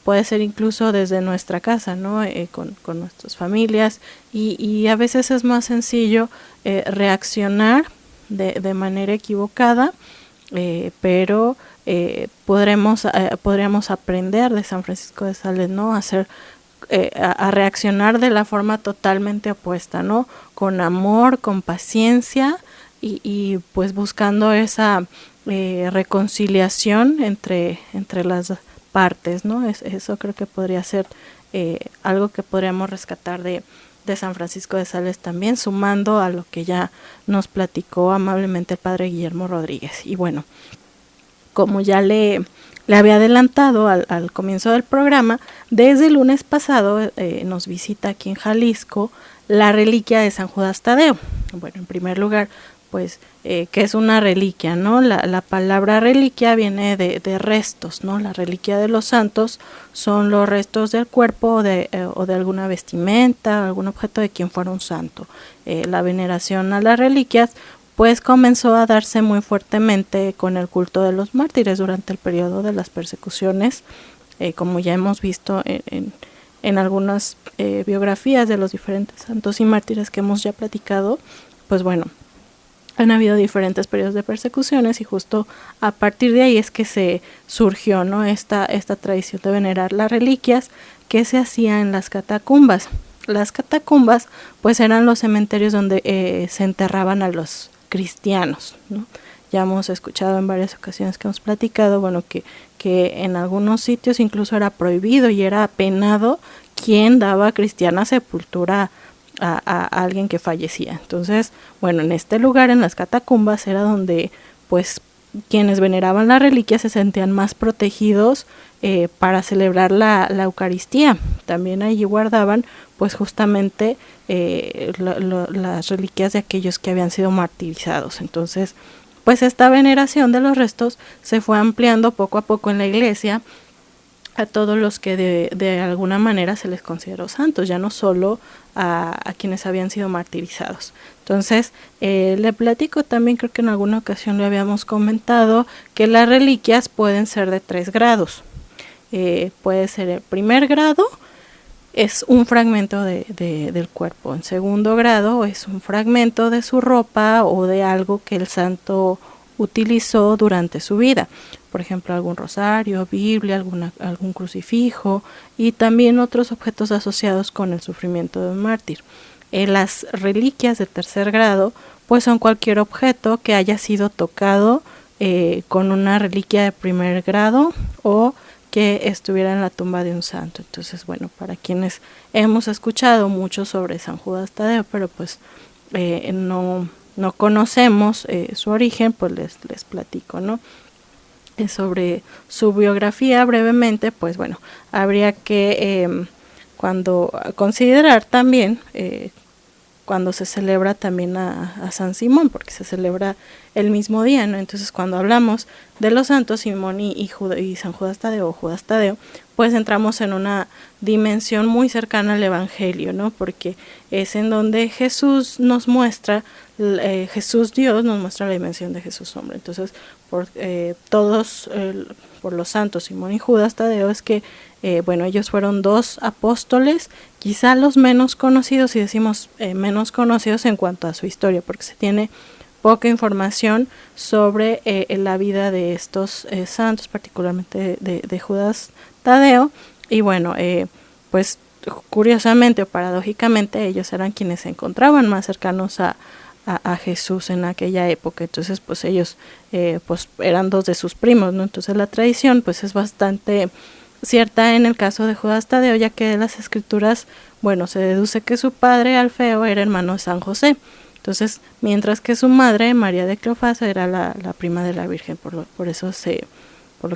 puede ser incluso desde nuestra casa, ¿no? Con nuestras familias, y a veces es más sencillo reaccionar de manera equivocada, pero podríamos aprender de San Francisco de Sales, ¿no? A reaccionar de la forma totalmente opuesta, ¿no? Con amor, con paciencia y pues buscando esa reconciliación entre las partes, ¿no? Eso creo que podría ser algo que podríamos rescatar de San Francisco de Sales también, sumando a lo que ya nos platicó amablemente el Padre Guillermo Rodríguez. Y bueno, como ya le había adelantado al comienzo del programa, desde el lunes pasado nos visita aquí en Jalisco la reliquia de San Judas Tadeo. Bueno, en primer lugar, pues, ¿qué es una reliquia, no? La palabra reliquia viene de restos, ¿no? La reliquia de los santos son los restos del cuerpo o de alguna vestimenta, algún objeto de quien fuera un santo. La veneración a las reliquias pues comenzó a darse muy fuertemente con el culto de los mártires durante el periodo de las persecuciones, como ya hemos visto en algunas biografías de los diferentes santos y mártires que hemos ya platicado. Pues bueno, han habido diferentes periodos de persecuciones y justo a partir de ahí es que se surgió, ¿no?, esta tradición de venerar las reliquias que se hacía en las catacumbas. Las catacumbas pues eran los cementerios donde se enterraban a los cristianos, ¿no? Ya hemos escuchado en varias ocasiones que hemos platicado, bueno, que en algunos sitios incluso era prohibido y era penado quien daba cristiana sepultura a alguien que fallecía. Entonces, bueno, en este lugar, en las catacumbas, era donde pues quienes veneraban las reliquias se sentían más protegidos para celebrar la Eucaristía. También allí guardaban pues justamente las reliquias de aquellos que habían sido martirizados. Entonces, pues esta veneración de los restos se fue ampliando poco a poco en la iglesia a todos los que de alguna manera se les consideró santos, ya no solo a quienes habían sido martirizados. Entonces, le platico también, creo que en alguna ocasión lo habíamos comentado, que las reliquias pueden ser de 3 grados. Puede ser el primer grado, es un fragmento del cuerpo. En segundo grado es un fragmento de su ropa o de algo que el santo utilizó durante su vida. Por ejemplo, algún rosario, Biblia, algún crucifijo y también otros objetos asociados con el sufrimiento de un mártir. Las reliquias de tercer grado pues son cualquier objeto que haya sido tocado con una reliquia de primer grado o que estuviera en la tumba de un santo. Entonces, bueno, para quienes hemos escuchado mucho sobre San Judas Tadeo, pero pues no conocemos su origen, pues les platico, ¿no? Sobre su biografía brevemente, pues bueno, habría que cuando considerar también cuando se celebra también a San Simón, porque se celebra el mismo día, ¿no? Entonces, cuando hablamos de los santos Simón y San Judas Tadeo o Judas Tadeo, pues entramos en una dimensión muy cercana al Evangelio, ¿no? Porque es en donde Jesús nos muestra, Jesús Dios nos muestra la dimensión de Jesús hombre. Entonces, por los santos Simón y Judas Tadeo es que bueno, ellos fueron 2 apóstoles, quizá los menos conocidos, y decimos menos conocidos en cuanto a su historia, porque se tiene poca información sobre la vida de estos santos, particularmente de Judas Tadeo. Y bueno, pues curiosamente o paradójicamente ellos eran quienes se encontraban más cercanos a Jesús en aquella época. Entonces pues ellos pues eran 2 de sus primos, ¿no? Entonces la tradición pues es bastante cierta en el caso de Judas Tadeo, ya que de las escrituras, bueno, se deduce que su padre Alfeo era hermano de San José. Entonces, mientras que su madre, María de Cleofás, era la prima de la Virgen, por lo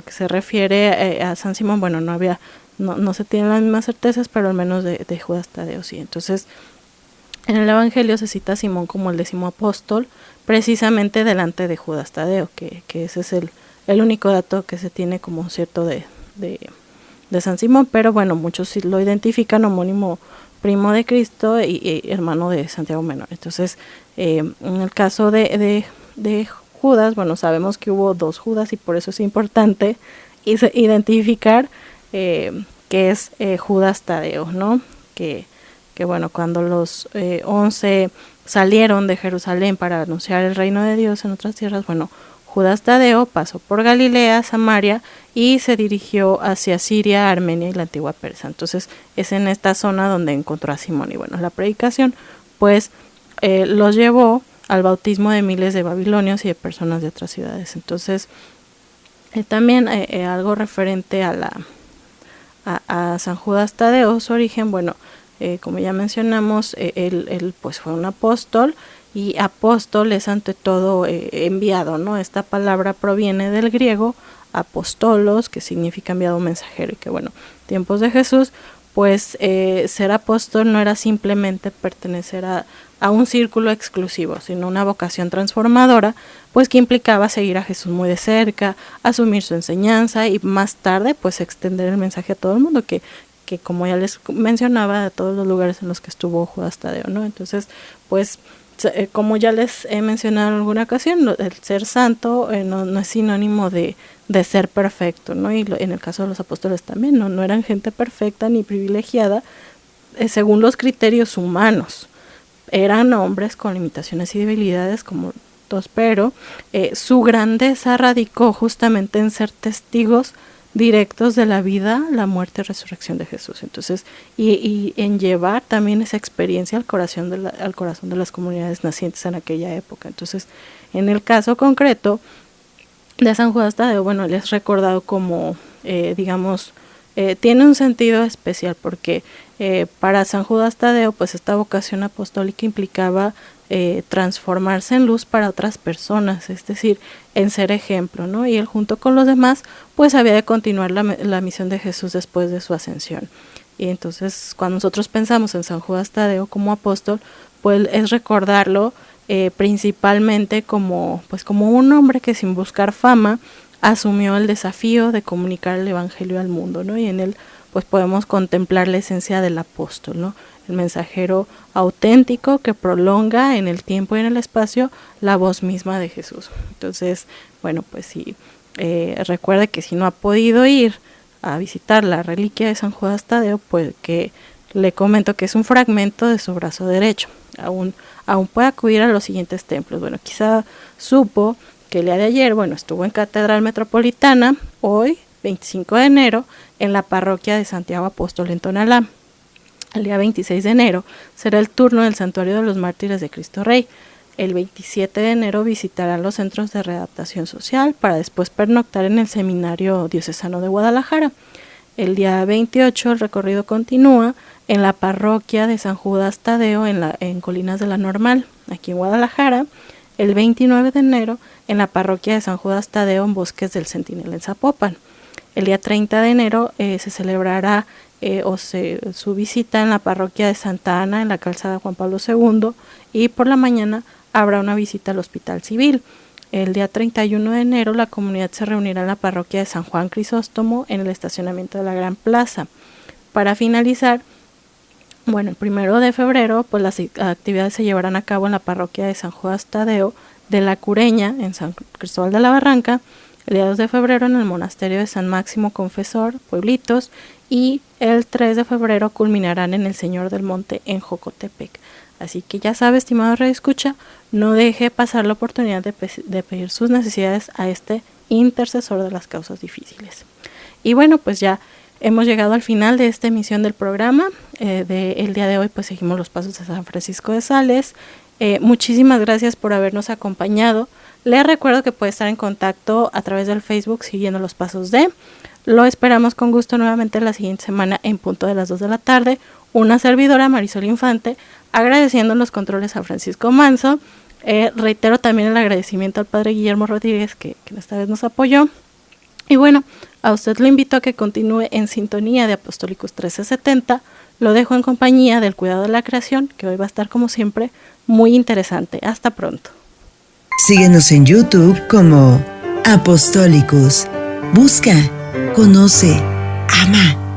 que se refiere a San Simón, bueno, no se tienen las mismas certezas, pero al menos de Judas Tadeo sí. Entonces, en el Evangelio se cita a Simón como el 10º apóstol, precisamente delante de Judas Tadeo, que ese es el único dato que se tiene como cierto de San Simón, pero bueno, muchos sí lo identifican homónimo primo de Cristo y hermano de Santiago Menor. Entonces, en el caso de Judas, bueno, sabemos que hubo 2 Judas y por eso es importante identificar que es Judas Tadeo, ¿no? Que bueno, cuando los 11 salieron de Jerusalén para anunciar el reino de Dios en otras tierras, bueno, Judas Tadeo pasó por Galilea, Samaria y se dirigió hacia Siria, Armenia y la antigua Persia. Entonces es en esta zona donde encontró a Simón. Y bueno, la predicación pues los llevó al bautismo de miles de babilonios y de personas de otras ciudades. Entonces también algo referente a San Judas Tadeo, su origen, bueno, como ya mencionamos, él pues fue un apóstol, y apóstol es ante todo enviado, ¿no? Esta palabra proviene del griego apostolos, que significa enviado, mensajero, y que bueno, tiempos de Jesús, pues ser apóstol no era simplemente pertenecer a un círculo exclusivo, sino una vocación transformadora, pues que implicaba seguir a Jesús muy de cerca, asumir su enseñanza y más tarde pues extender el mensaje a todo el mundo, que como ya les mencionaba, a todos los lugares en los que estuvo Judas Tadeo, ¿no? Entonces, pues como ya les he mencionado en alguna ocasión, el ser santo no es sinónimo de ser perfecto, ¿no? Y en el caso de los apóstoles también, no eran gente perfecta ni privilegiada según los criterios humanos. Eran hombres con limitaciones y debilidades como todos, pero su grandeza radicó justamente en ser testigos directos de la vida, la muerte y resurrección de Jesús. Entonces, y en llevar también esa experiencia al corazón de las comunidades nacientes en aquella época. Entonces, en el caso concreto de San Judas Tadeo, bueno, él es recordado como, tiene un sentido especial porque para San Judas Tadeo, pues esta vocación apostólica implicaba transformarse en luz para otras personas, es decir, en ser ejemplo, ¿no? Y él junto con los demás, pues había de continuar la misión de Jesús después de su ascensión. Y entonces, cuando nosotros pensamos en San Judas Tadeo como apóstol, pues es recordarlo principalmente como un hombre que sin buscar fama asumió el desafío de comunicar el evangelio al mundo, ¿no? Y en él pues podemos contemplar la esencia del apóstol, ¿no? El mensajero auténtico que prolonga en el tiempo y en el espacio la voz misma de Jesús. Entonces, bueno, pues sí, recuerde que si no ha podido ir a visitar la reliquia de San Judas Tadeo, pues que le comento que es un fragmento de su brazo derecho. Aún puede acudir a los siguientes templos. Bueno, quizá supo que el día de ayer, bueno, estuvo en Catedral Metropolitana, hoy, 25 de enero, en la parroquia de Santiago Apóstol en Tonalá. El día 26 de enero será el turno del Santuario de los Mártires de Cristo Rey. El 27 de enero visitarán los centros de readaptación social para después pernoctar en el Seminario Diocesano de Guadalajara. El día 28 el recorrido continúa en la parroquia de San Judas Tadeo en Colinas de la Normal, aquí en Guadalajara. El 29 de enero en la parroquia de San Judas Tadeo en Bosques del Centinela en Zapopan. El día 30 de enero se celebrará su visita en la parroquia de Santa Ana en la calzada Juan Pablo II, y por la mañana habrá una visita al Hospital Civil. El día 31 de enero la comunidad se reunirá en la parroquia de San Juan Crisóstomo en el estacionamiento de la Gran Plaza. Para finalizar, bueno, el 1 de febrero pues las actividades se llevarán a cabo en la parroquia de San Judas Tadeo de la Cureña en San Cristóbal de la Barranca. El día 2 de febrero en el monasterio de San Máximo Confesor, Pueblitos, y el 3 de febrero culminarán en el Señor del Monte en Jocotepec. Así que ya sabe, estimado radioescucha, no deje pasar la oportunidad de pedir sus necesidades a este intercesor de las causas difíciles. Y bueno, pues ya hemos llegado al final de esta emisión del programa. El día de hoy pues seguimos los pasos de San Francisco de Sales. Muchísimas gracias por habernos acompañado. Les recuerdo que puede estar en contacto a través del Facebook siguiendo los pasos de. Lo esperamos con gusto nuevamente la siguiente semana en punto de las 2 de la tarde. Una servidora, Marisol Infante, agradeciendo los controles a Francisco Manso. Reitero también el agradecimiento al padre Guillermo Rodríguez que esta vez nos apoyó. Y bueno, a usted lo invito a que continúe en sintonía de Apostolicus 1370. Lo dejo en compañía del cuidado de la creación, que hoy va a estar como siempre muy interesante. Hasta pronto. Síguenos en YouTube como Apostolicus. Busca, conoce, ama.